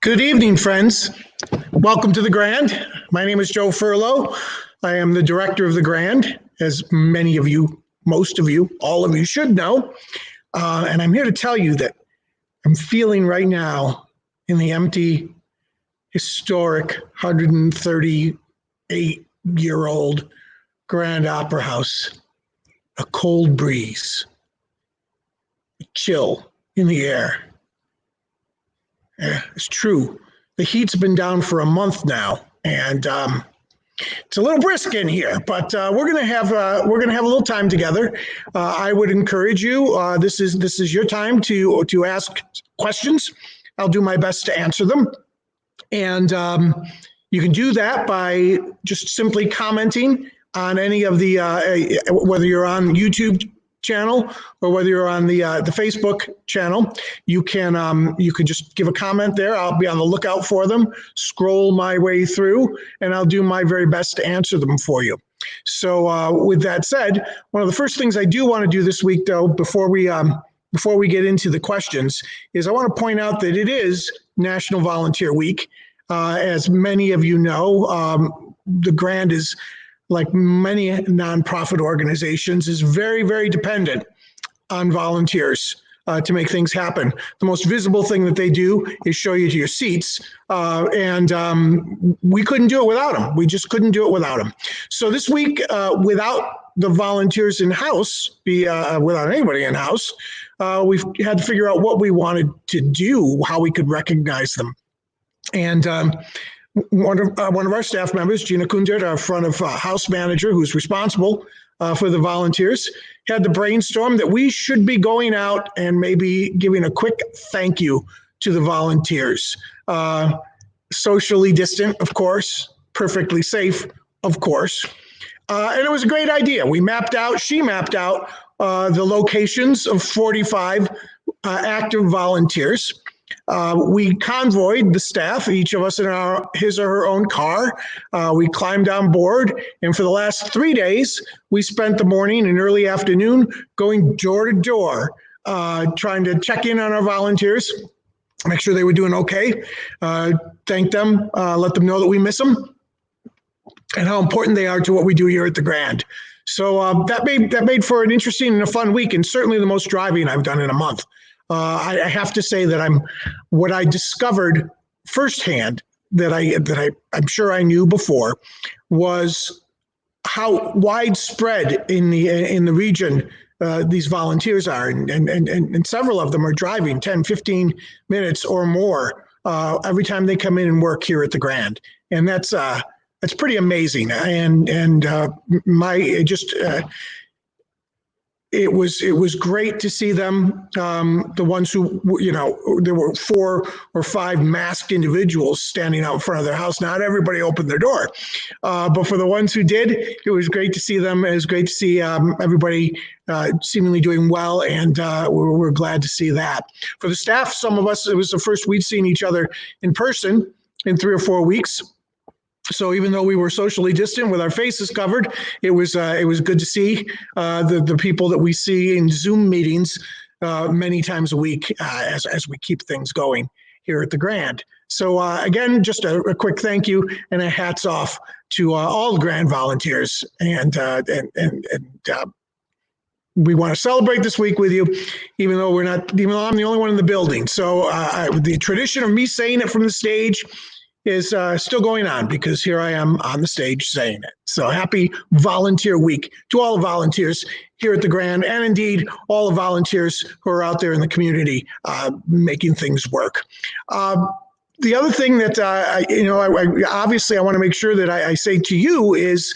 Good evening, friends. Welcome to the Grand. My name is Joe Ferlo. I am the director of the Grand, as many of you, most of you, all of you should know. And I'm here to tell you that I'm feeling right now in the empty, historic 138-year-old Grand Opera House, a cold breeze, a chill in the air. It's true. The heat's been down for a month now, and it's a little brisk in here. But we're gonna have a little time together. I would encourage you. This is your time to ask questions. I'll do my best to answer them, and you can do that by just simply commenting on any of the whether you're on YouTube channel or whether you're on the Facebook channel. You can just give a comment there. I'll be on the lookout for them, scroll my way through, and I'll do my very best to answer them for you. So with that said, one of the first things I do want to do this week, though, before we get into the questions, is I want to point out that it is National Volunteer Week. As many of you know, the Grand is, like many nonprofit organizations, is very, very dependent on volunteers to make things happen. The most visible thing that they do is show you to your seats, and we couldn't do it without them. We just couldn't do it without them. So this week, without the volunteers in-house, without anybody in-house, we've had to figure out what we wanted to do, how we could recognize them. And one of our staff members, Gina Kundert, our front of house manager, who's responsible for the volunteers, had the brainstorm that we should be going out and maybe giving a quick thank you to the volunteers. Socially distant, of course, perfectly safe, of course. And it was a great idea. She mapped out the locations of 45 active volunteers. We convoyed the staff, each of us in his or her own car. We climbed on board, and for the last 3 days, we spent the morning and early afternoon going door to door, trying to check in on our volunteers, make sure they were doing okay, thank them, let them know that we miss them, and how important they are to what we do here at the Grand. So that made for an interesting and a fun week, and certainly the most driving I've done in a month. I have to say that what I discovered firsthand that I'm sure I knew before was how widespread in the region these volunteers are, and several of them are driving 10, 15 minutes or more every time they come in and work here at the Grand, and that's pretty amazing. It was great to see them. The ones who, there were 4 or 5 masked individuals standing out in front of their house. Not everybody opened their door, but for the ones who did, it was great to see them. It was great to see everybody seemingly doing well, and we're glad to see that. For the staff, some of us, it was the first we'd seen each other in person in 3 or 4 weeks. So even though we were socially distant with our faces covered, it was good to see the people that we see in Zoom meetings many times a week as we keep things going here at the Grand. So again, just a quick thank you and a hats off to all the Grand volunteers, and we want to celebrate this week with you, even though I'm the only one in the building. So the tradition of me saying it from the stage is still going on, because here I am on the stage saying it. So happy Volunteer Week to all the volunteers here at the Grand, and indeed all the volunteers who are out there in the community making things work. The other thing that obviously I want to make sure that I say to you is,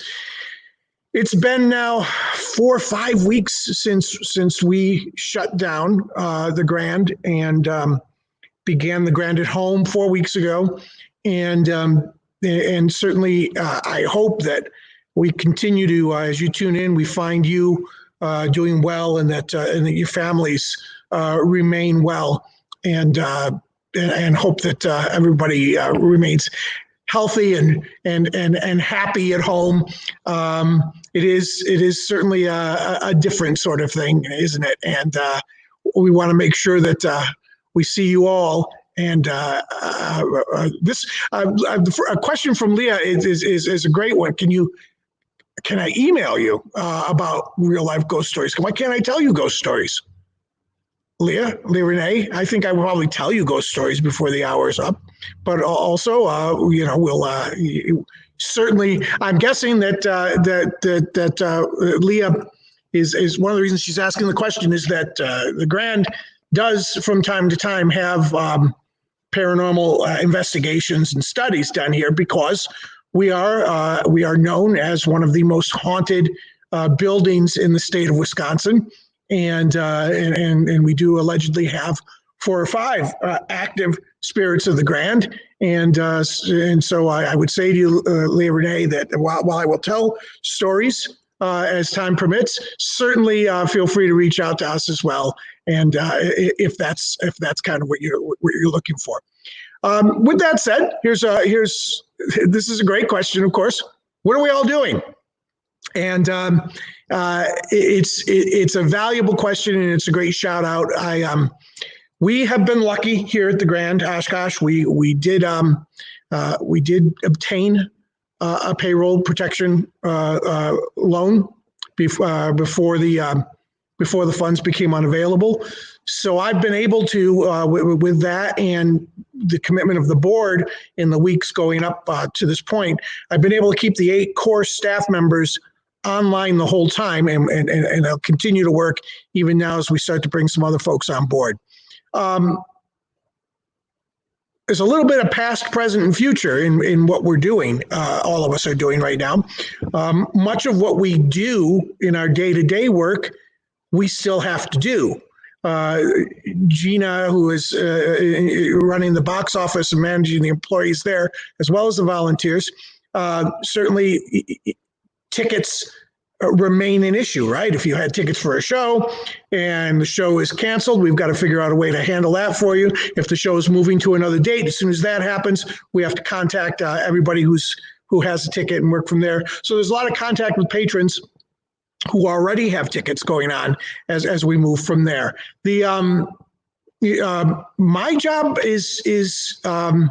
it's been now 4 or 5 weeks since we shut down the Grand and began the Grand at Home 4 weeks ago. And certainly, I hope that we continue to, as you tune in, we find you doing well, and that your families remain well, and hope that everybody remains healthy and happy at home. It is certainly a different sort of thing, isn't it? And we want to make sure that we see you all And this a question from Leah is a great one. Can I email you about real life ghost stories? Why can't I tell you ghost stories? Leah Renee, I think I will probably tell you ghost stories before the hour is up, but also, we'll certainly. I'm guessing that Leah is one of the reasons she's asking the question is that the Grand does from time to time have paranormal investigations and studies done here because we are known as one of the most haunted buildings in the state of Wisconsin. And we do allegedly have 4 or 5 active spirits of the Grand, and so I would say to you, Leah Renee, that while I will tell stories as time permits, certainly feel free to reach out to us as well, and if that's kind of what you're looking for. With that said, this is a great question. Of course, what are we all doing? And it's a valuable question, and it's a great shout out. We have been lucky here at the Grand Oshkosh. We did obtain a payroll protection loan before the funds became unavailable. So I've been able to, with that and the commitment of the board in the weeks going up to this point, I've been able to keep the 8 core staff members online the whole time, and I'll continue to work even now as we start to bring some other folks on board. There's a little bit of past, present, and future in what we're doing. All of us are doing right now. Much of what we do in our day-to-day work, we still have to do. Gina, who is running the box office and managing the employees there, as well as the volunteers, certainly tickets remain an issue, right? If you had tickets for a show and the show is canceled, we've got to figure out a way to handle that for you. If the show is moving to another date, as soon as that happens, we have to contact everybody who has a ticket and work from there. So there's a lot of contact with patrons who already have tickets going on as we move from there. My job is kind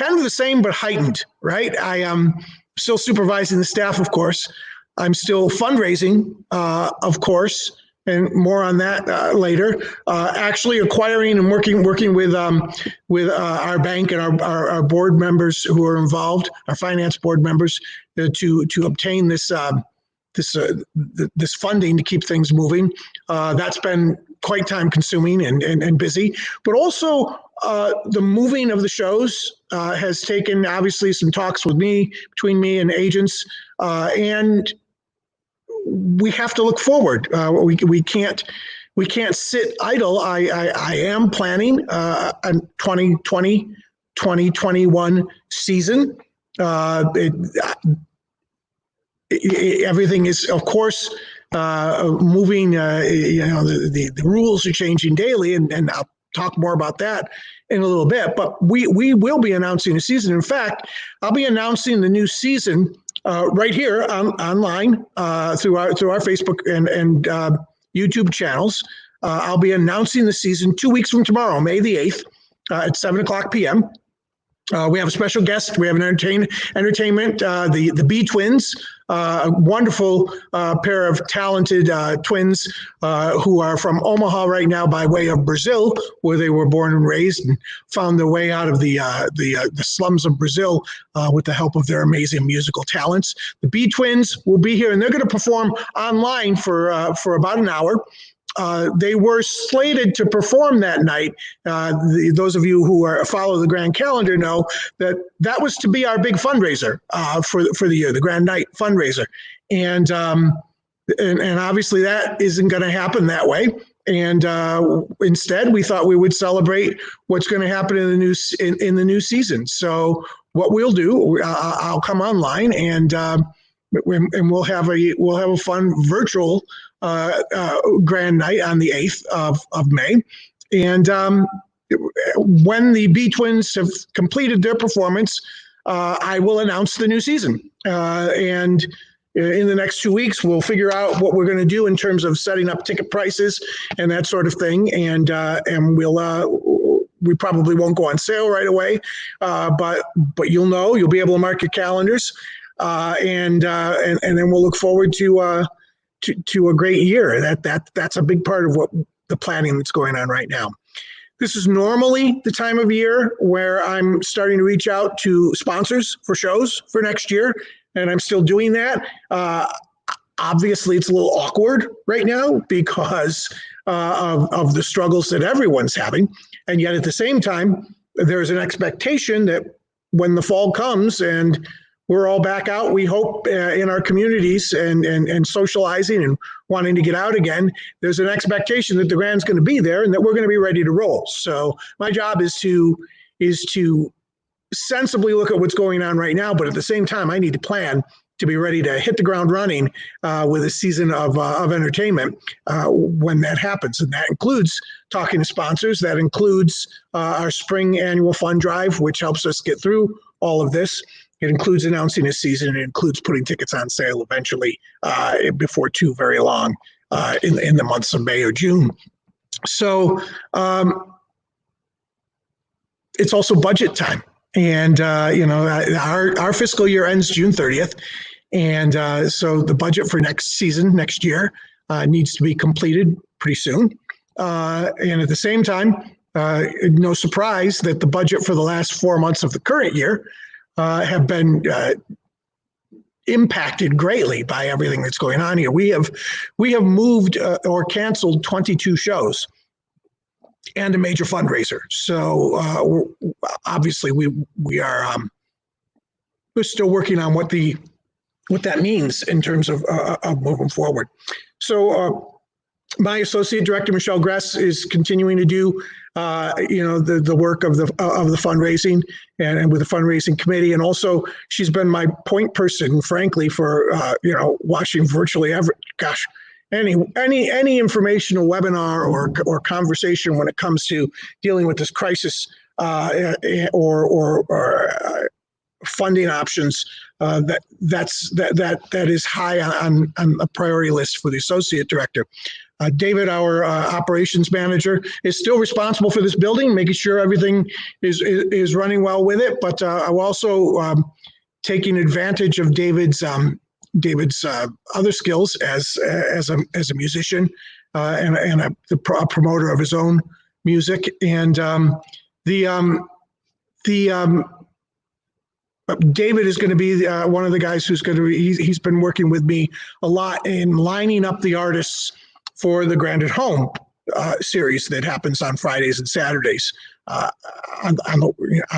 of the same but heightened, right? I am still supervising the staff, of course. I'm still fundraising, of course, and more on that later. Actually acquiring and working with our bank and our board members who are involved, our finance board members, to obtain this funding to keep things moving. That's been quite time consuming and busy, but also the moving of the shows has taken obviously some talks between me and agents, and we have to look forward. We can't sit idle. I am planning a 2020-2021 season. Everything is, of course, moving. The rules are changing daily, and I'll talk more about that in a little bit. But we will be announcing a season. In fact, I'll be announcing the new season right here online through our Facebook and YouTube channels. I'll be announcing the season 2 weeks from tomorrow, May the 8th, at 7:00 p.m. We have a special guest. We have an entertainment. The B Twins, a wonderful pair of talented twins who are from Omaha right now by way of Brazil, where they were born and raised, and found their way out of the slums of Brazil with the help of their amazing musical talents. The B Twins will be here, and they're going to perform online for about an hour. They were slated to perform that night. Those of you who follow the Grand calendar know that was to be our big fundraiser for the year, the Grand Night fundraiser, and obviously that isn't going to happen that way. And instead, we thought we would celebrate what's going to happen in the new season. So what we'll do, I'll come online and we'll have a fun virtual Grand Night on the 8th of May. And when the B Twins have completed their performance, I will announce the new season. And in the next 2 weeks, we'll figure out what we're going to do in terms of setting up ticket prices and that sort of thing. And we'll we probably won't go on sale right away, but you'll be able to mark your calendars, and then we'll look forward to a great year. That's a big part of what the planning that's going on right now. This is normally the time of year where I'm starting to reach out to sponsors for shows for next year, and I'm still doing that. Obviously, it's a little awkward right now because of the struggles that everyone's having. And yet at the same time, there's an expectation that when the fall comes and we're all back out, we hope, in our communities and socializing and wanting to get out again, there's an expectation that the Grand's going to be there and that we're going to be ready to roll. So my job is to sensibly look at what's going on right now, but at the same time, I need to plan to be ready to hit the ground running with a season of entertainment when that happens. And that includes talking to sponsors. That includes our spring annual fund drive, which helps us get through all of this. It includes announcing a season. It includes putting tickets on sale eventually before too very long in the months of May or June. So it's also budget time. And, our fiscal year ends June 30th. And so the budget for next year, needs to be completed pretty soon. And at the same time, no surprise that the budget for the last 4 months of the current year have been impacted greatly by everything that's going on here. We have moved or canceled 22 shows and a major fundraiser. So obviously we're still working on what that means in terms of moving forward. So my associate director, Michelle Gress, is continuing to do the work of the fundraising and with the fundraising committee. And also she's been my point person, frankly, for watching virtually any informational webinar or conversation when it comes to dealing with this crisis or funding options. That is high on a priority list for the associate director. David, our operations manager, is still responsible for this building, making sure everything is running well with it. But I'm also taking advantage of David's other skills as a musician and a promoter of his own music. And David is going to be one of the guys who's going to be, he's been working with me a lot in lining up the artists for the Grand at Home series that happens on Fridays and Saturdays on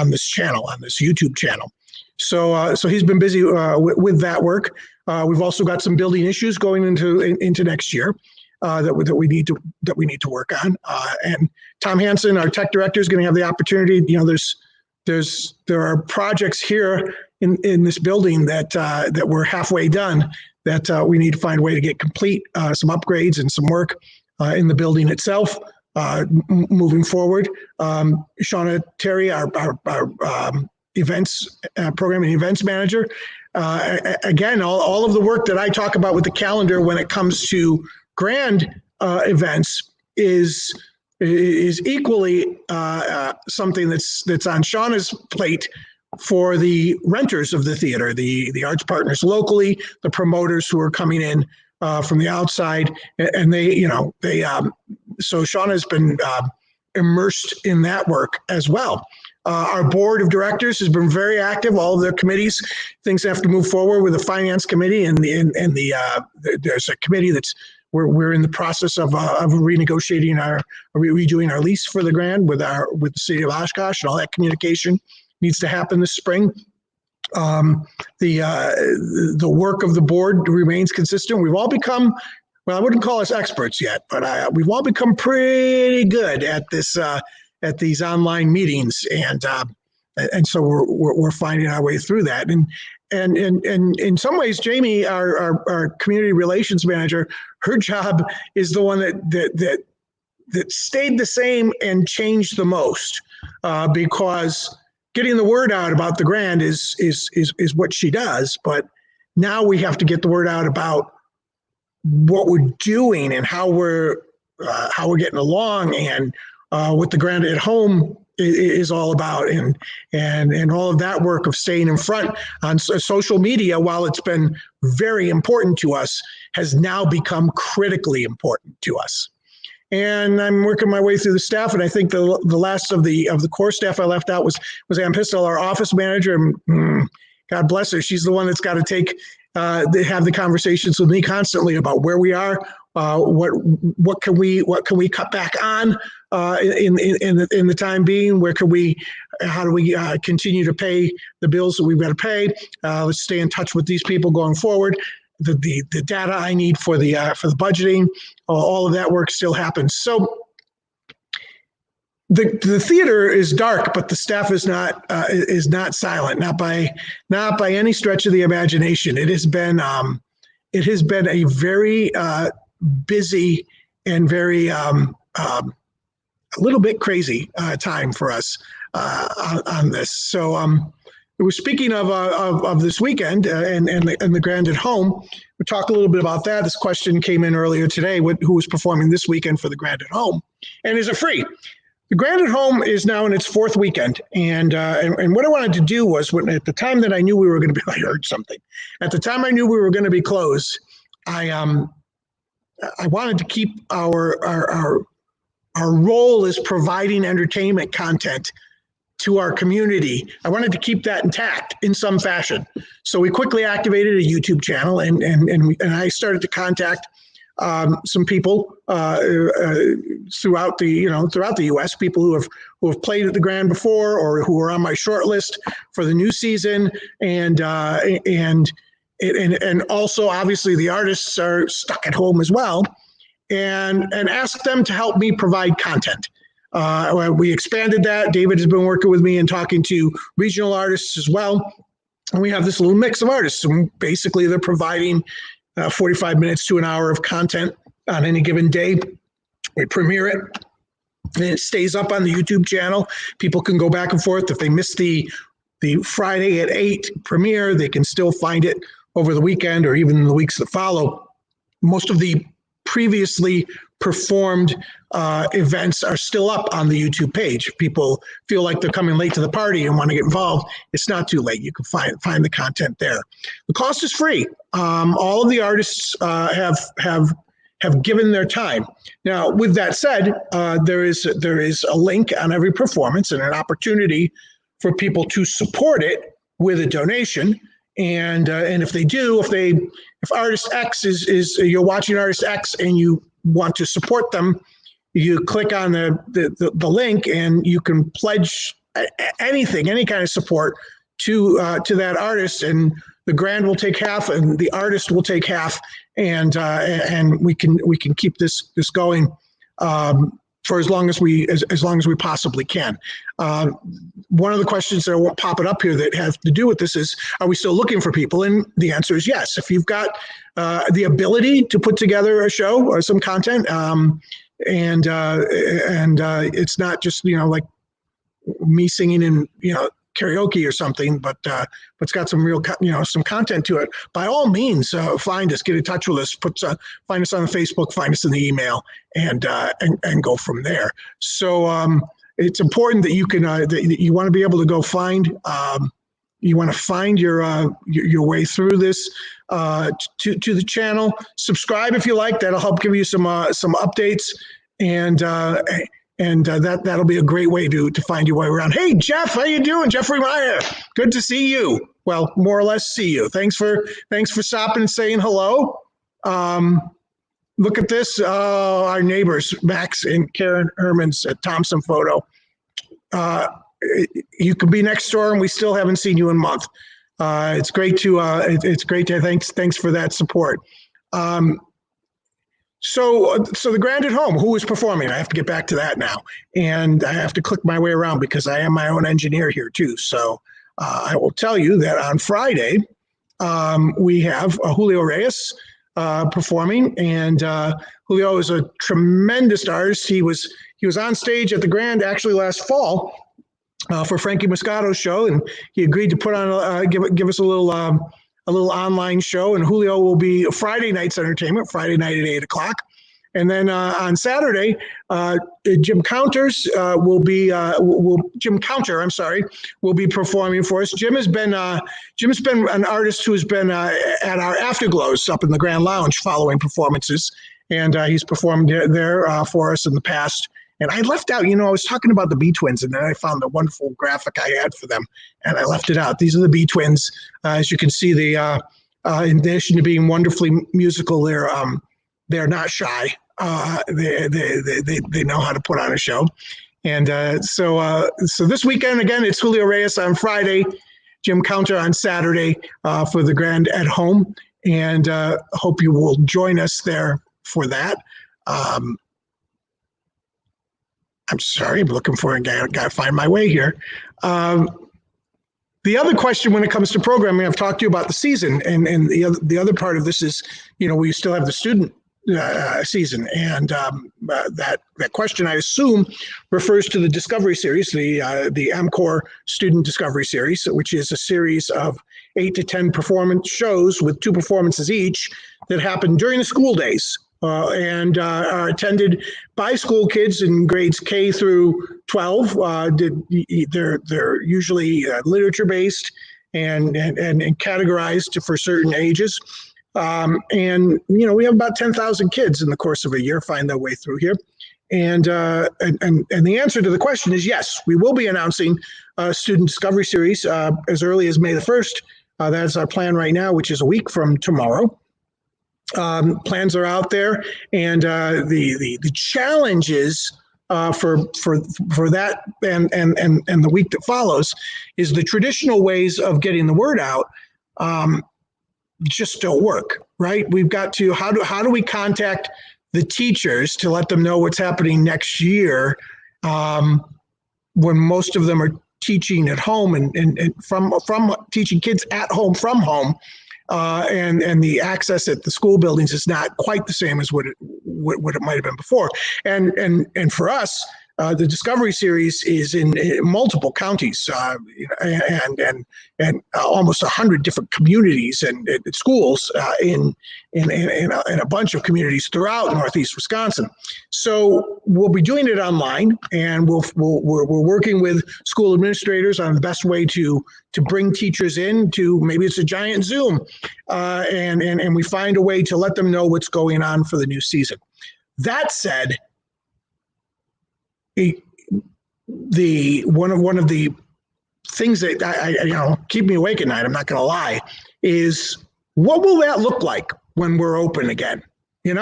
this channel, on this YouTube channel. So he's been busy with that work. We've also got some building issues going into next year that we need to work on. And Tom Hansen, our tech director, is going to have the opportunity. There are projects here in this building that we're halfway done that we need to find a way to get complete, some upgrades and some work in the building itself moving forward. Shauna Terry, our events program and events manager. Again, all of the work that I talk about with the calendar when it comes to Grand events is equally something that's on Shauna's plate for the renters of the theater, the arts partners locally, the promoters who are coming in from the outside, and so Shauna's been immersed in that work as well. Our board of directors has been very active. All of their committees, things have to move forward with the finance committee and there's a committee that's we're in the process of renegotiating redoing our lease for the Grand with the city of Oshkosh, and all that communication needs to happen this spring. The work of the board remains consistent. We've all become, well, I wouldn't call us experts yet, but we've all become pretty good at this at these online meetings, and so we're finding our way through that. And in some ways, Jamie, our community relations manager, her job is the one that stayed the same and changed the most, because getting the word out about the Grand is what she does. But now we have to get the word out about what we're doing and how we're getting along, and with the Grand at Home is all about, and all of that work of staying in front on social media, while it's been very important to us, has now become critically important to us. And I'm working my way through the staff, and I think the last of the core staff I left out was Ann Pistol, our office manager. And God bless her, she's the one that's got to have the conversations with me constantly about where we are, what can we cut back on in the time being, how do we continue to pay the bills that we've got to pay, let's stay in touch with these people going forward. The data I need for the budgeting, all of that work still happens. So the theater is dark, but the staff is not silent, not by any stretch of the imagination. It has been a very busy and very a little bit crazy time for us on this. So we're speaking of this weekend and the Grand at Home. We talked a little bit about that. This question came in earlier today: who is performing this weekend for the Grand at Home, and is it free? The Grand at Home is now in its fourth weekend, and what I wanted to do was, at the time that I knew we were going to be, I heard something. At the time I knew we were going to be closed, I wanted to keep our role as providing entertainment content to our community. I wanted to keep that intact in some fashion. So we quickly activated a YouTube channel, and I started to contact some people throughout the U.S. People who have played at the Grand before, or who are on my short list for the new season, and also obviously the artists are stuck at home as well, and ask them to help me provide content. We expanded that. David has been working with me and talking to regional artists as well. And we have this little mix of artists. And basically, they're providing 45 minutes to an hour of content on any given day. We premiere it, and it stays up on the YouTube channel. People can go back and forth. If they miss the Friday at 8 premiere, they can still find it over the weekend or even in the weeks that follow. Most of the previously performed events are still up on the YouTube page. If people feel like they're coming late to the party and want to get involved, it's not too late. You can find the content there. The cost is free. All of the artists have given their time. Now, with that said, there is a link on every performance and an opportunity for people to support it with a donation. And if they do, if artist X is you're watching artist X and you want to support them, you click on the link and you can pledge anything, any kind of support to that artist, and the Grand will take half and the artist will take half, and we can keep this going for as long as we possibly can. One of the questions that I won't pop it up here that have to do with this is, are we still looking for people? And the answer is yes. If you've got the ability to put together a show or some content, and it's not just like me singing in karaoke or something, but it's got some real some content to it, by all means, find us, get in touch with us, find us on the Facebook, find us in the email, and go from there. So it's important that you can that you want to be able to go find you want to find your way through this to the channel. Subscribe if you like. That'll help give you some updates, and that'll be a great way to find your way around. Hey, Jeff, how you doing? Jeffrey Meyer, good to see you. Well, more or less see you. Thanks for stopping and saying hello. Look at this, our neighbors, Max and Karen Herman's Thompson photo. You could be next door and we still haven't seen you in a month. It's great to thanks for that support. So the Grand at Home, who is performing? I have to get back to that now, and I have to click my way around because I am my own engineer here too. So I will tell you that on Friday we have Julio Reyes performing, and Julio is a tremendous artist. He was on stage at the Grand actually last fall for Frankie Moscato's show, and he agreed to put on give us a little online show. And Julio will be Friday night's entertainment, Friday night at 8 o'clock. And then on Saturday, Jim Counters Jim Counter, I'm sorry, will be performing for us. Jim has been an artist who's been at our Afterglows up in the Grand Lounge following performances, and he's performed there for us in the past. And I left out, I was talking about the B Twins, and then I found the wonderful graphic I had for them, and I left it out. These are the B Twins. As you can see, in addition to being wonderfully musical, they're not shy. They know how to put on a show. And so this weekend, again, it's Julio Reyes on Friday, Jim Counter on Saturday for the Grand at Home. And hope you will join us there for that. I'm sorry, I'm looking for it. Got to find my way here. The other question when it comes to programming, I've talked to you about the season, and the other part of this is, we still have the student season, and that question, I assume, refers to the Discovery Series, the AmCore Student Discovery Series, which is a series of 8 to 10 performance shows with 2 performances each that happen during the school days. And are attended by school kids in grades K through 12. They're usually literature-based and categorized for certain ages. And we have about 10,000 kids in the course of a year find their way through here. And the answer to the question is yes, we will be announcing a Student Discovery Series as early as May the 1st. That's our plan right now, which is a week from tomorrow. Plans are out there, and the challenges for that and the week that follows is the traditional ways of getting the word out just don't work, right? We've got to how do we contact the teachers to let them know what's happening next year when most of them are teaching at home and from teaching kids at home from home. And the access at the school buildings is not quite the same as what it might have been before. And for us, the Discovery Series is in multiple counties and almost 100 different communities and schools in a bunch of communities throughout Northeast Wisconsin. So we'll be doing it online, and we're working with school administrators on the best way to bring teachers in to, maybe it's a giant Zoom, and we find a way to let them know what's going on for the new season. That said, one of the things that I keep me awake at night, I'm not going to lie, is what will that look like when we're open again? We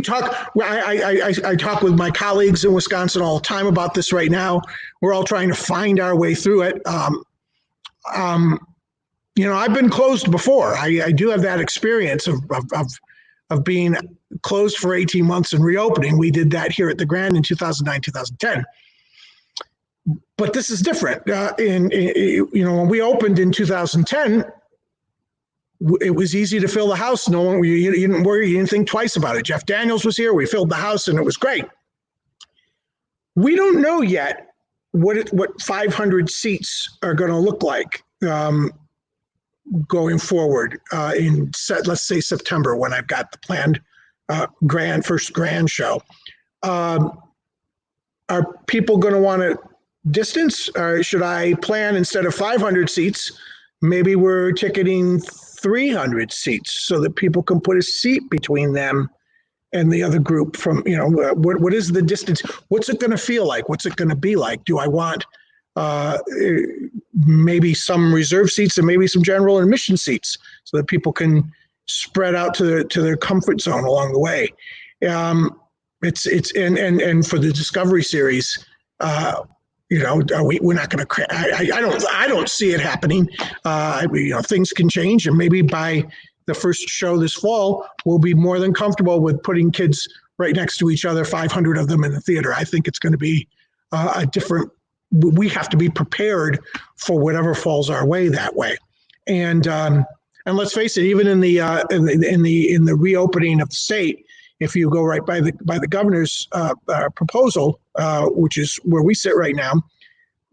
talk. I talk with my colleagues in Wisconsin all the time about this right now. We're all trying to find our way through it. I've been closed before. I do have that experience of being closed for 18 months and reopening. We did that here at the Grand in 2009, 2010. But this is different. When we opened in 2010, it was easy to fill the house. You didn't worry, you didn't think twice about it. Jeff Daniels was here. We filled the house, and it was great. We don't know yet what 500 seats are going to look like going forward let's say September, when I've got the planned first grand show. Are people going to want to distance, or should I plan, instead of 500 seats, maybe we're ticketing 300 seats so that people can put a seat between them and the other group from, what is the distance? What's it going to feel like? What's it going to be like? Do I want maybe some reserve seats and maybe some general admission seats so that people can spread out to their comfort zone along the way? It's and for the Discovery Series, we're not going to. I don't see it happening. Things can change, and maybe by the first show this fall, we'll be more than comfortable with putting kids right next to each other, 500 of them in the theater. I think it's going to be a different. We have to be prepared for whatever falls our way that way, and let's face it, even in the reopening of the state, if you go right by the governor's proposal, which is where we sit right now,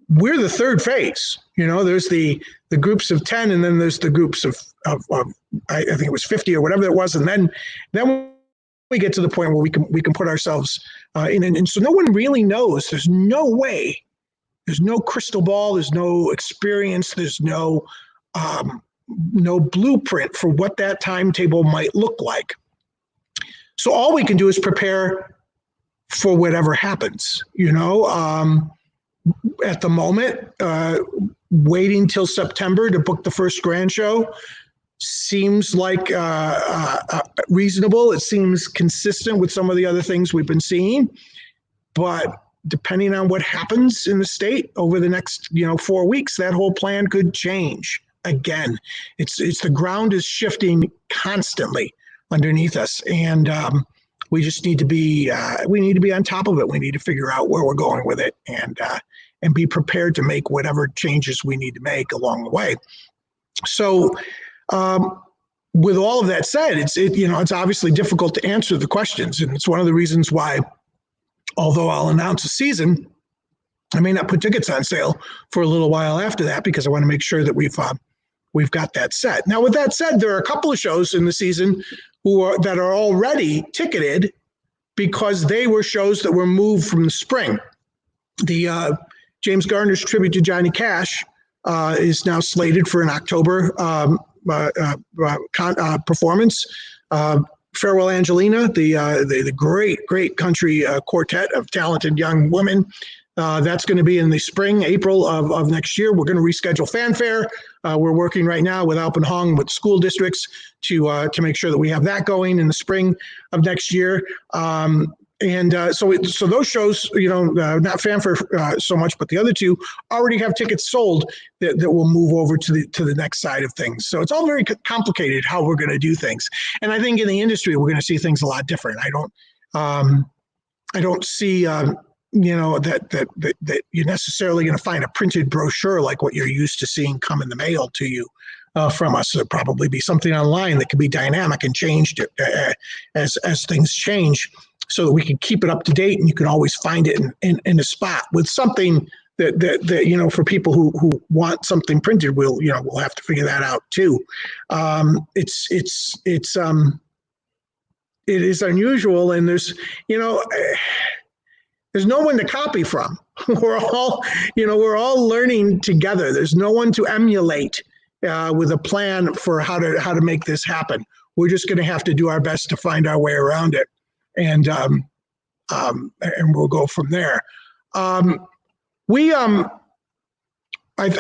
we're the third phase. There's the groups of 10, and then there's the groups of I think it was 50 or whatever it was, and then we get to the point where we can put ourselves in, and so no one really knows. There's no way. There's no crystal ball. There's no experience. There's no blueprint for what that timetable might look like. So all we can do is prepare for whatever happens. At the moment, waiting till September to book the first Grand Show seems like reasonable. It seems consistent with some of the other things we've been seeing, but depending on what happens in the state over the next 4 weeks, that whole plan could change again. It's the ground is shifting constantly underneath us, and we just need to be on top of it. We need to figure out where we're going with it, and be prepared to make whatever changes we need to make along the way. So with all of that said, it's obviously difficult to answer the questions, and it's one of the reasons why, although I'll announce a season, I may not put tickets on sale for a little while after that, because I want to make sure that we've got that set. Now, with that said, there are a couple of shows in the season that are already ticketed because they were shows that were moved from the spring. The James Garner's tribute to Johnny Cash is now slated for an October performance. Farewell Angelina, the great country quartet of talented young women. That's going to be in the spring, April of next year. We're going to reschedule Fanfare. We're working right now with Alpenhong, with school districts to make sure that we have that going in the spring of next year. So those shows, not Fanfare so much, but the other two already have tickets sold that will move over to the next side of things. So it's all very complicated how we're going to do things. And I think in the industry, we're going to see things a lot different. I don't see, that you're necessarily going to find a printed brochure like what you're used to seeing come in the mail to you from us. There'll probably be something online that can be dynamic and changed as things change, so that we can keep it up to date, and you can always find it in a spot with something that for people who want something printed, we'll have to figure that out too. It is unusual, and there's no one to copy from. We're all learning together. There's no one to emulate with a plan for how to make this happen. We're just going to have to do our best to find our way around it. And we'll go from there. I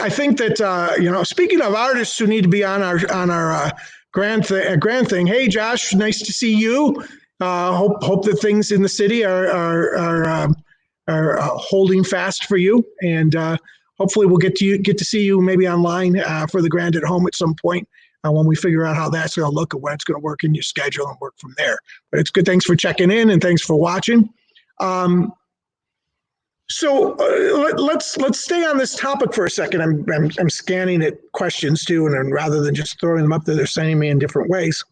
think that speaking of artists who need to be on our grand thing. Hey, Josh, nice to see you. Hope that things in the city are holding fast for you, and hopefully we'll get to see you maybe online for the Grand at Home at some point. When we figure out how that's going to look and when it's going to work in your schedule, and work from there. But it's good. Thanks for checking in, and thanks for watching. So let's stay on this topic for a second. I'm scanning at questions too, and rather than just throwing them up there, they're sending me in different ways.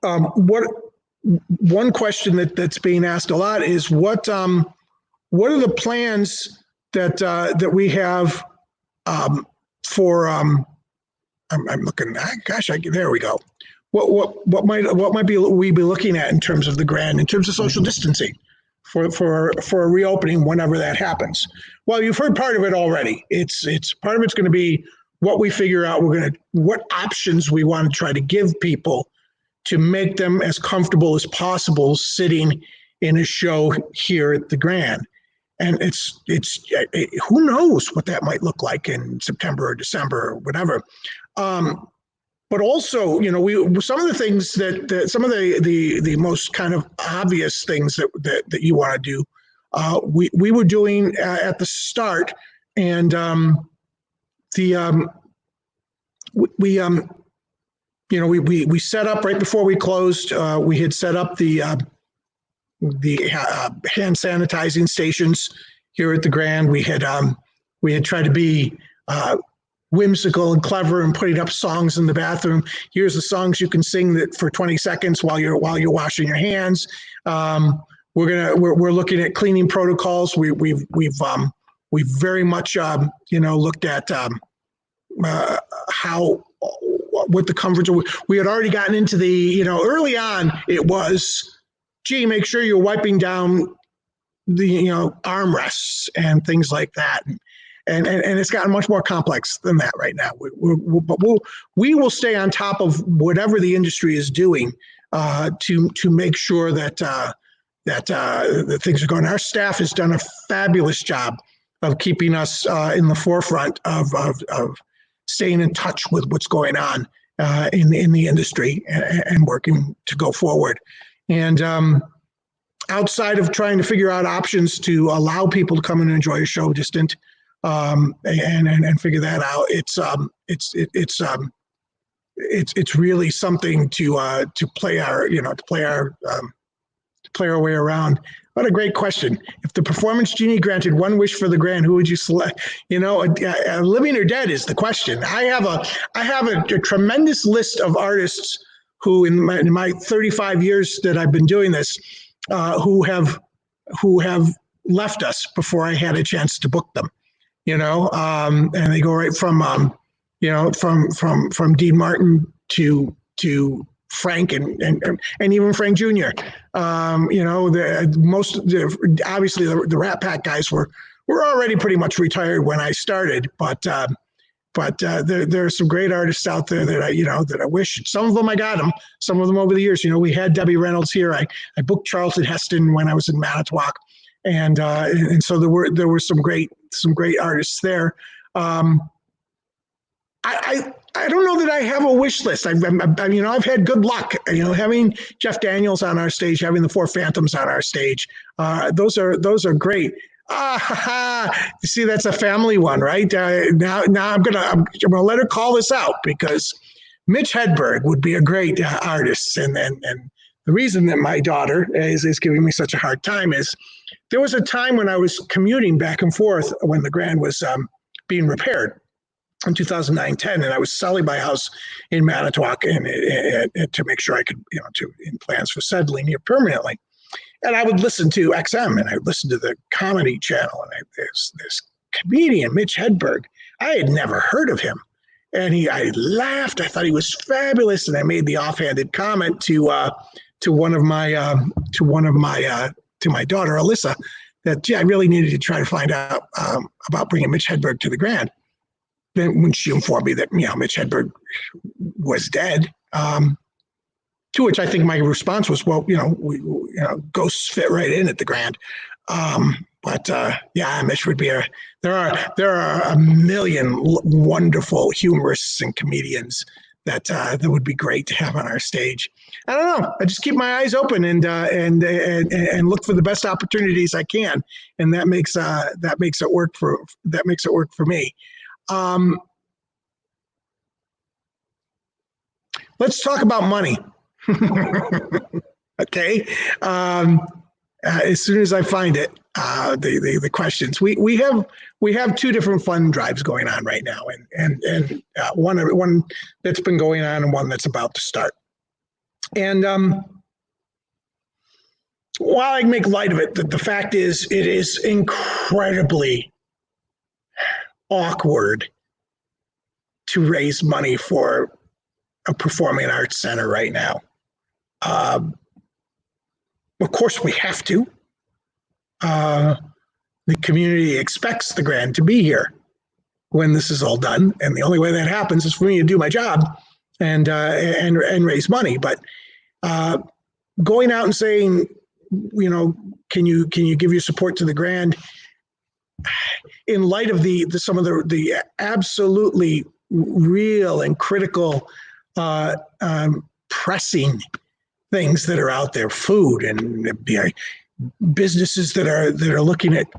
One question that's being asked a lot is what are the plans that we have for I'm looking. Gosh, there we go. What might we be looking at in terms of the Grand, in terms of social distancing for a reopening whenever that happens? Well, you've heard part of it already. It's part of it's going to be what we figure out. What options we want to try to give people to make them as comfortable as possible sitting in a show here at the Grand. And it's who knows what that might look like in September or December or whatever. But also, some of the things some of the most kind of obvious things that you want to do, we were doing at the start, and we set up right before we closed. We had set up the hand sanitizing stations here at the Grand. We had tried to be whimsical and clever and putting up songs in the bathroom. Here's the songs you can sing that for 20 seconds while you're washing your hands. We're looking at cleaning protocols. We've very much looked at what the comforts. We had already gotten into the early on. It was gee, make sure you're wiping down the armrests and things like that. And it's gotten much more complex than that right now. But we will stay on top of whatever the industry is doing to make sure that that things are going. Our staff has done a fabulous job of keeping us in the forefront of staying in touch with what's going on in the industry and working to go forward. And outside of trying to figure out options to allow people to come and enjoy a show distant and figure that out, it's really something to play our way around. What a great question. If the performance genie granted one wish for the Grand, who would you select? Living or dead is the question. I have a tremendous list of artists who in my 35 years that I've been doing this, who have left us before I had a chance to book them, and they go right from Dean Martin to Frank and even Frank Jr. Obviously the Rat Pack guys were already pretty much retired when I started, but there are some great artists out there that I wish. Some of them I got them. Some of them over the years. We had Debbie Reynolds here. I booked Charlton Heston when I was in Manitowoc, and so there were some great artists there. I don't know that I have a wish list. I've had good luck, having Jeff Daniels on our stage, having the Four Phantoms on our stage. Those are great. You see, that's a family one, right? Now I'm gonna let her call this out because Mitch Hedberg would be a great artist, and the reason that my daughter is giving me such a hard time is there was a time when I was commuting back and forth when the Grand was being repaired in 2009-10, and I was selling my house in Manitowoc and to make sure I could, in plans for settling here permanently. And I would listen to XM, and I would listen to the comedy channel, and there's this comedian, Mitch Hedberg. I had never heard of him, and I laughed. I thought he was fabulous, and I made the offhanded comment to my daughter Alyssa that I really needed to try to find out about bringing Mitch Hedberg to the Grand. Then when she informed me that Mitch Hedberg was dead, to which I think my response was, well, ghosts fit right in at the Grand. Mitch would be there are a million wonderful humorists and comedians that would be great to have on our stage. I don't know. I just keep my eyes open and look for the best opportunities I can, and that makes it work for me. Let's talk about money. Okay. As soon as I find it, the questions we have two different fund drives going on right now, and one that's been going on and one that's about to start. And while I make light of it, the fact is it is incredibly awkward to raise money for a performing arts center right now. Of course, we have to. The community expects the Grand to be here when this is all done, and the only way that happens is for me to do my job and raise money. But going out and saying, can you give your support to the Grand, in light of some of the absolutely real and critical pressing things that are out there, food and businesses that are looking at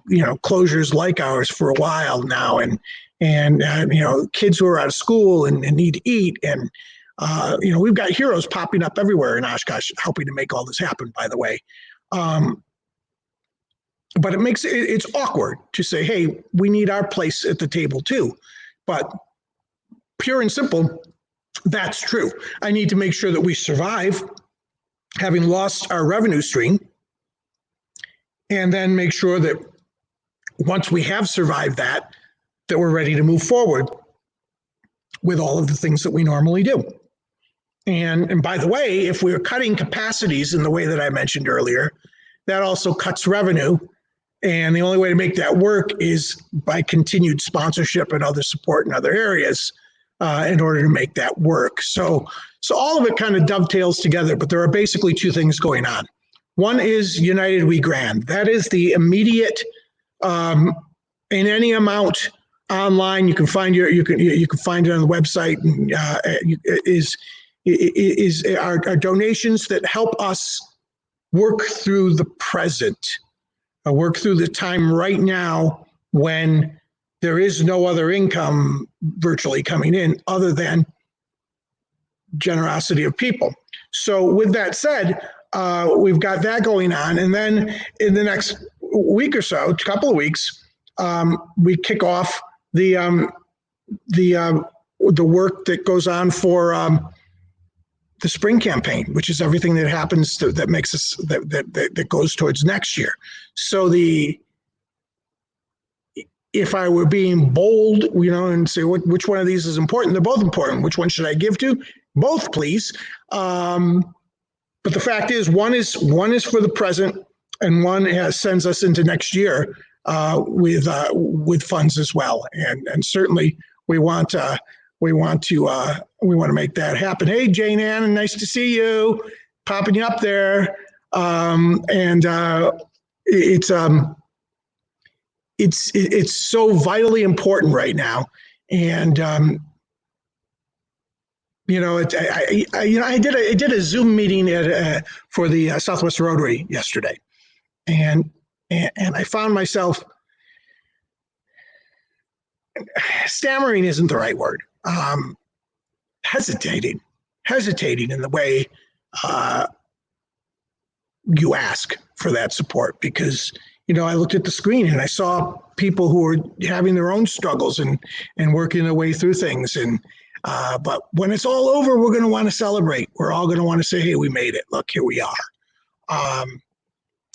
closures like ours for a while now, and kids who are out of school and need to eat, and we've got heroes popping up everywhere in Oshkosh helping to make all this happen, by the way. But it's awkward to say, hey, we need our place at the table too. But pure and simple, that's true. I need to make sure that we survive, having lost our revenue stream, and then make sure that once we have survived that we're ready to move forward with all of the things that we normally do. And by the way, if we're cutting capacities in the way that I mentioned earlier, that also cuts revenue. And the only way to make that work is by continued sponsorship and other support in other areas in order to make that work. So all of it kind of dovetails together, but there are basically two things going on. One is United We Grand. That is the immediate, in any amount online. You can find you can find it on the website. Is our donations that help us work through the present, work through the time right now when there is no other income virtually coming in other than generosity of people. So with that said, we've got that going on. And then in the next week or so, couple of weeks, we kick off the work that goes on for the spring campaign, which is everything that happens that makes us that goes towards next year. So if I were being bold, and say which one of these is important, they're both important. Which one should I give to? Both, please. But the fact is, one is for the present, and one sends us into next year with funds as well. And certainly we want to make that happen. Hey, Jane Ann, nice to see you. Popping you up there. It's so vitally important right now. And I did a Zoom meeting for the Southwest Rotary yesterday, and I found myself stammering isn't the right word. Hesitating in the way you ask for that support, because I looked at the screen and I saw people who were having their own struggles and working their way through things. And but when it's all over, we're going to want to celebrate. We're all going to want to say, "Hey, we made it! Look, here we are."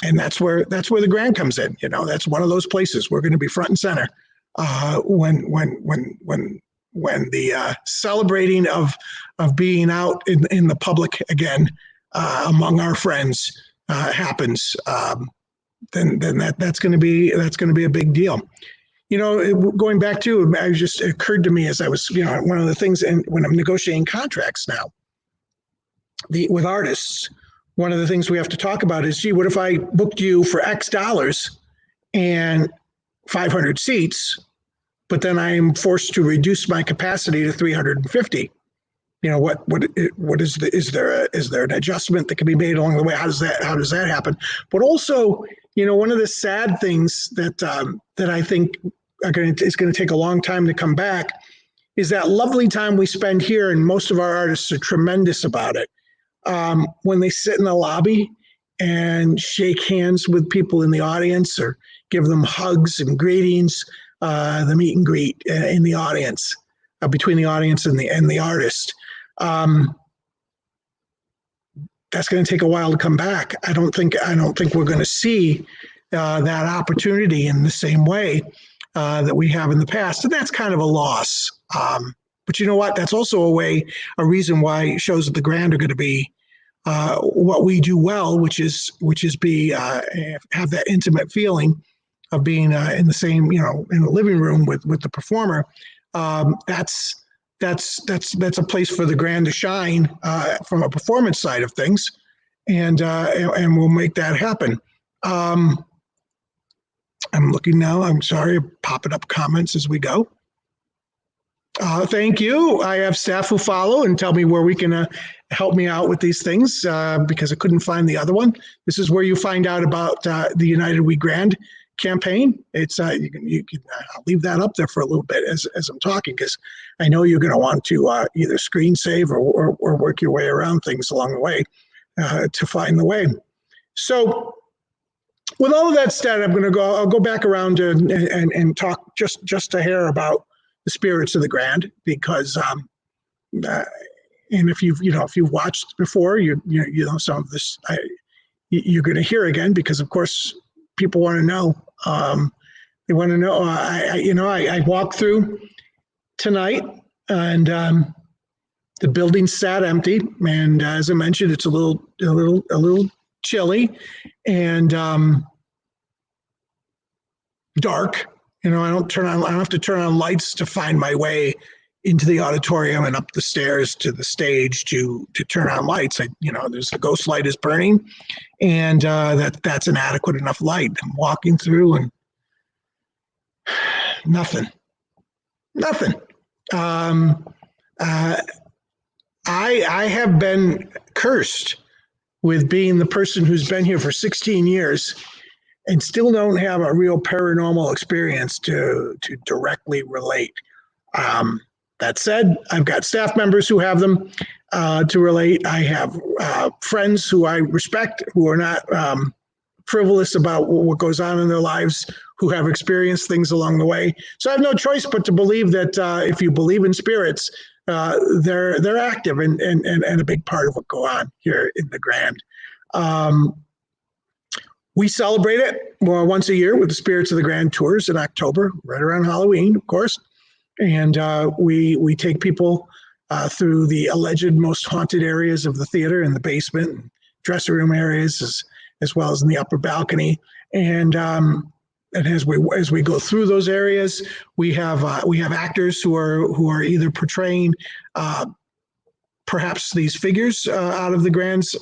And that's where the Grand comes in. That's one of those places we're going to be front and center when the celebrating of being out in the public again among our friends happens. Then that's going to be a big deal. Going back to, it just occurred to me as I was, one of the things, and when I'm negotiating contracts now, with artists, one of the things we have to talk about is, gee, what if I booked you for X dollars and 500 seats, but then I'm forced to reduce my capacity to 350? Is there an adjustment that can be made along the way? How does that happen? But also, one of the sad things that I think is going to take a long time to come back is that lovely time we spend here, and most of our artists are tremendous about it. When they sit in the lobby and shake hands with people in the audience, or give them hugs and greetings, the meet and greet in the audience, between the audience and the artist. That's going to take a while to come back. I don't think we're going to see that opportunity in the same way that we have in the past, and that's kind of a loss. But you know what? That's also a reason why shows at the Grand are going to be what we do well, which is have that intimate feeling of being in the same, in the living room with the performer. That's a place for the Grand to shine from a performance side of things, and we'll make that happen. I'm looking now. I'm sorry, popping up comments as we go. Thank you. I have staff who follow and tell me where we can help me out with these things because I couldn't find the other one. This is where you find out about the United We Grand campaign. It's you can I'll leave that up there for a little bit as I'm talking, because I know you're going to want to either screen save or work your way around things along the way to find the way. So with all of that said, I'll go back around and talk just a hair about the spirits of the Grand, because and if you've watched before, you know some of this you're going to hear again, because of course people want to know. They want to know. I walked through tonight, and The building sat empty, and as I mentioned, it's a little chilly and dark. I don't have to turn on lights to find my way into the auditorium and up the stairs to the stage to turn on lights. There's the ghost light is burning, and that's an adequate enough light. I'm walking through and nothing. I have been cursed with being the person who's been here for 16 years and still don't have a real paranormal experience to directly relate. That said, I've got staff members who have them to relate. I have friends who I respect who are not frivolous about what goes on in their lives, who have experienced things along the way. So I have no choice but to believe that if you believe in spirits, they're active and a big part of what go on here in the Grand. We celebrate it once a year with the Spirits of the Grand tours in October, right around Halloween, of course. And we take people through the alleged most haunted areas of the theater in the basement, and dressing room areas, as well as in the upper balcony. And as we go through those areas, we have actors who are either portraying perhaps these figures out of the Grand's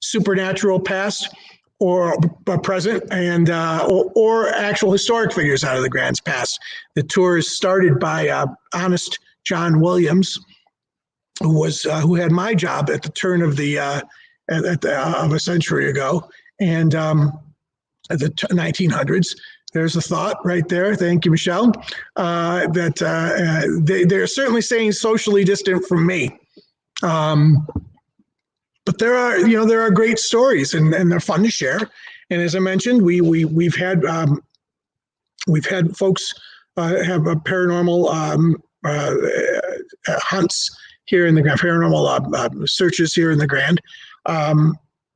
supernatural past or present, and or actual historic figures out of the Grand's past. The tour is started by honest John Williams, who had my job at the turn of of a century ago, and at the 1900s. There's a thought right there. Thank you, Michelle. That they're certainly saying socially distant from me. But there are great stories, and they're fun to share. And as I mentioned, we've had folks have paranormal hunts here in the Grand, paranormal searches here in the Grand.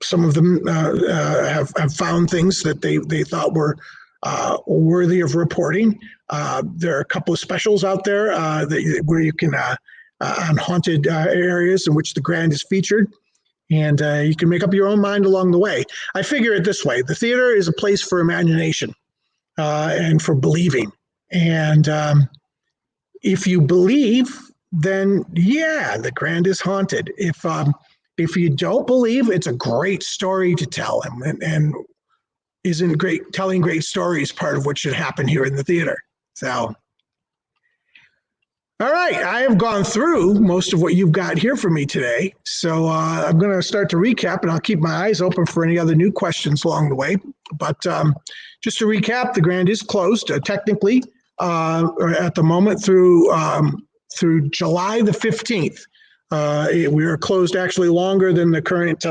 Some of them have found things that they thought were worthy of reporting. There are a couple of specials out there where you can on haunted areas in which the Grand is featured. And you can make up your own mind along the way. I figure it this way. The theater is a place for imagination and for believing. And if you believe, then yeah, the Grand is haunted. If you don't believe, it's a great story to tell. And isn't great telling great stories part of what should happen here in the theater. So, all right, I have gone through most of what you've got here for me today. So I'm going to start to recap, and I'll keep my eyes open for any other new questions along the way. But just to recap, the Grand is closed technically at the moment through July the 15th. We are closed actually longer than the current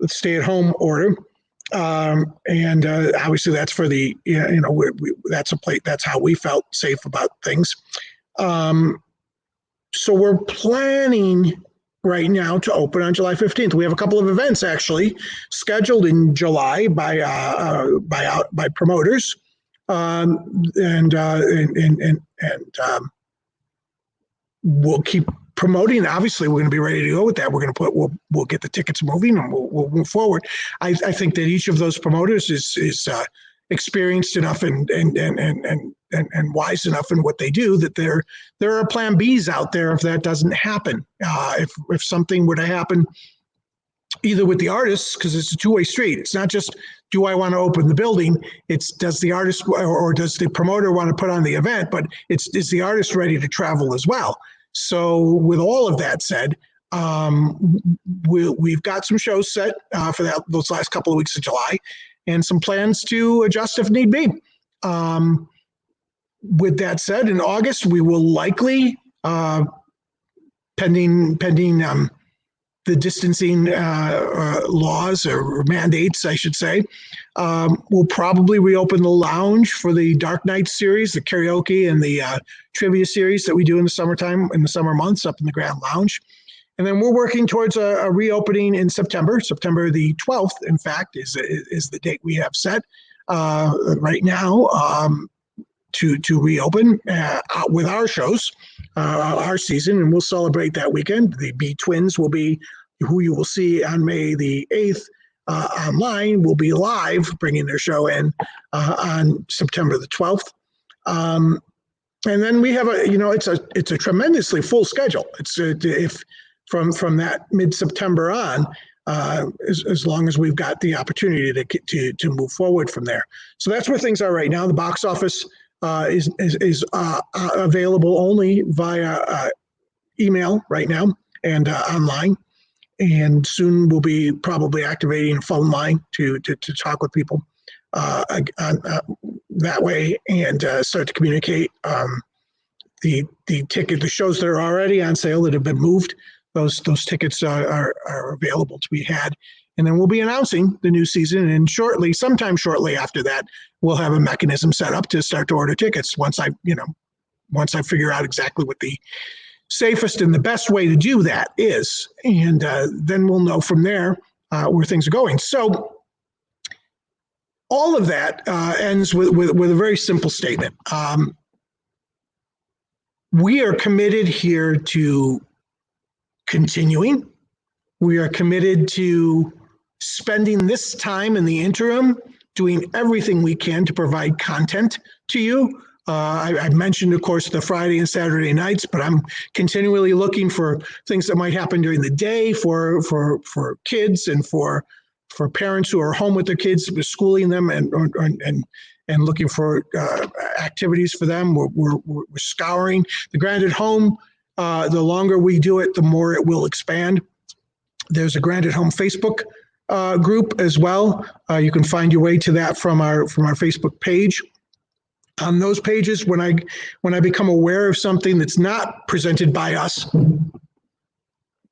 stay-at-home order. And obviously that's for the, that's a place, that's how we felt safe about things. So we're planning right now to open on July 15th. We have a couple of events actually scheduled in July by promoters. And we'll keep promoting. Obviously, we're going to be ready to go with that. We'll get the tickets moving, and we'll move forward. I think that each of those promoters is experienced enough and wise enough in what they do that there are plan Bs out there if that doesn't happen. If something were to happen, either with the artists, because it's a two-way street. It's not just do I want to open the building. It's does the artist or does the promoter want to put on the event? But is the artist ready to travel as well? So with all of that said, we've got some shows set for those last couple of weeks of July, and some plans to adjust if need be. With that said, in August we will likely, pending the distancing laws or mandates, I should say, we'll probably reopen the lounge for the Dark Nights series, the karaoke and the trivia series that we do in the summertime, in the summer months up in the Grand Lounge. And then we're working towards a reopening in September. September the 12th, in fact, is the date we have set right now. to reopen with our shows, our season, and we'll celebrate that weekend. The B Twins will be who you will see on May the 8th online. Will be live, bringing their show in on September the 12th. And then we have it's a tremendously full schedule. It's if from that mid-September on, as long as we've got the opportunity to move forward from there. So that's where things are right now. The box office is available only via email right now and online, and soon we'll be probably activating a phone line to talk with people that way and start to communicate the shows that are already on sale that have been moved. Those tickets are available to be had, and then we'll be announcing the new season. And sometime shortly after that, we'll have a mechanism set up to start to order tickets. Once I figure out exactly what the safest and the best way to do that is, and then we'll know from there where things are going. So all of that ends with a very simple statement. We are committed here to continuing. We are committed to spending this time in the interim doing everything we can to provide content to you. I mentioned, of course, the Friday and Saturday nights, but I'm continually looking for things that might happen during the day for kids and for parents who are home with their kids, schooling them and looking for activities for them. We're scouring the Grand at Home. The longer we do it, the more it will expand. There's a Grand at Home Facebook group as well. You can find your way to that from our Facebook page. On those pages, when I become aware of something that's not presented by us,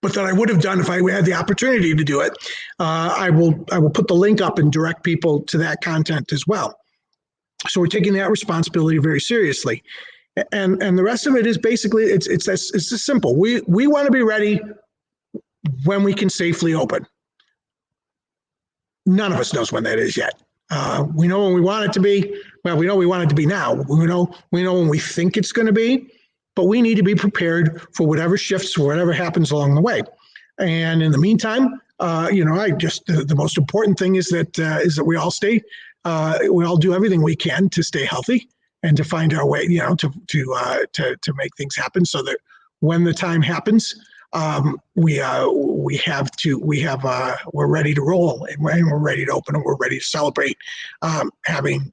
but that I would have done if I had the opportunity to do it, I will put the link up and direct people to that content as well. So we're taking that responsibility very seriously. And the rest of it is basically it's just simple. We want to be ready when we can safely open. None of us knows when that is yet. We know when we want it to be. Well, we know we want it to be now. We know when we think it's going to be, but we need to be prepared for whatever shifts, whatever happens along the way. And in the meantime, the most important thing is that we all we all do everything we can to stay healthy and to find our way, to make things happen so that when the time happens, we're ready to roll and we're ready to open and we're ready to celebrate having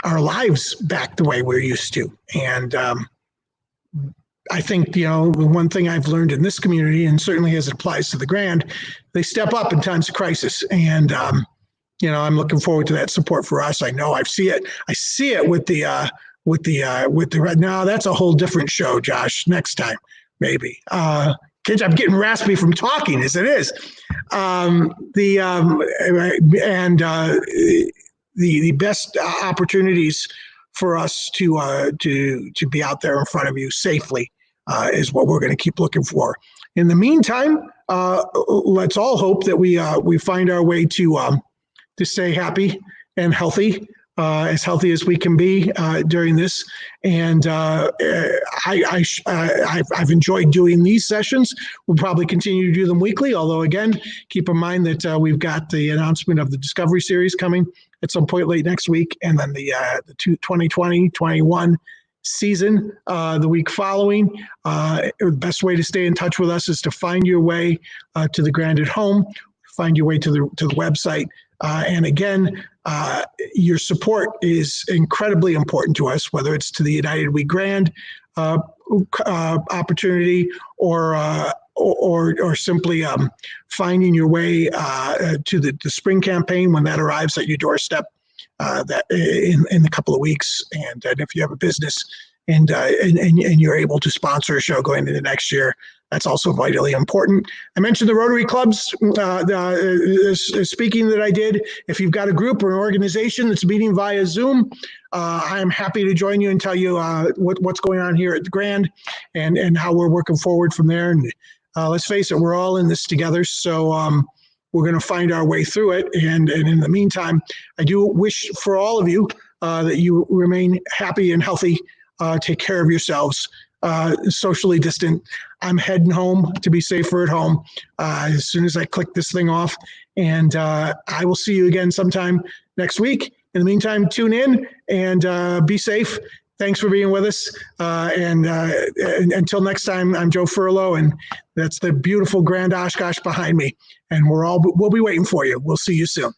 our lives back the way we're used to. And I think the one thing I've learned in this community, and certainly as it applies to the Grand, they step up in times of crisis. And I'm looking forward to that support for us. I know I see it with the red. Now that's a whole different show, Josh. Next time, maybe. Kids, I'm getting raspy from talking as it is. The best opportunities for us to be out there in front of you safely is what we're going to keep looking for. In the meantime, let's all hope that we find our way to stay happy and healthy. As healthy as we can be during this, and I've enjoyed doing these sessions. We'll probably continue to do them weekly. Although, again, keep in mind that we've got the announcement of the Discovery Series coming at some point late next week, and then the 2020-21 season the week following. The best way to stay in touch with us is to find your way to the Grand at Home, find your way to the website. And again, your support is incredibly important to us, whether it's to the United We Grand opportunity or simply finding your way to the spring campaign when that arrives at your doorstep that in a couple of weeks. And if you have a business and you're able to sponsor a show going into next year, that's also vitally important. I mentioned the Rotary Clubs speaking that I did. If you've got a group or an organization that's meeting via Zoom, I am happy to join you and tell you what's going on here at the Grand and how we're working forward from there. And let's face it, we're all in this together. So we're going to find our way through it. And in the meantime, I do wish for all of you that you remain happy and healthy. Take care of yourselves. Socially distant. I'm heading home to be safer at home as soon as I click this thing off. And I will see you again sometime next week. In the meantime, tune in and be safe. Thanks for being with us. And until next time, I'm Joe Ferlo, and that's the beautiful Grand Oshkosh behind me. And we'll be waiting for you. We'll see you soon.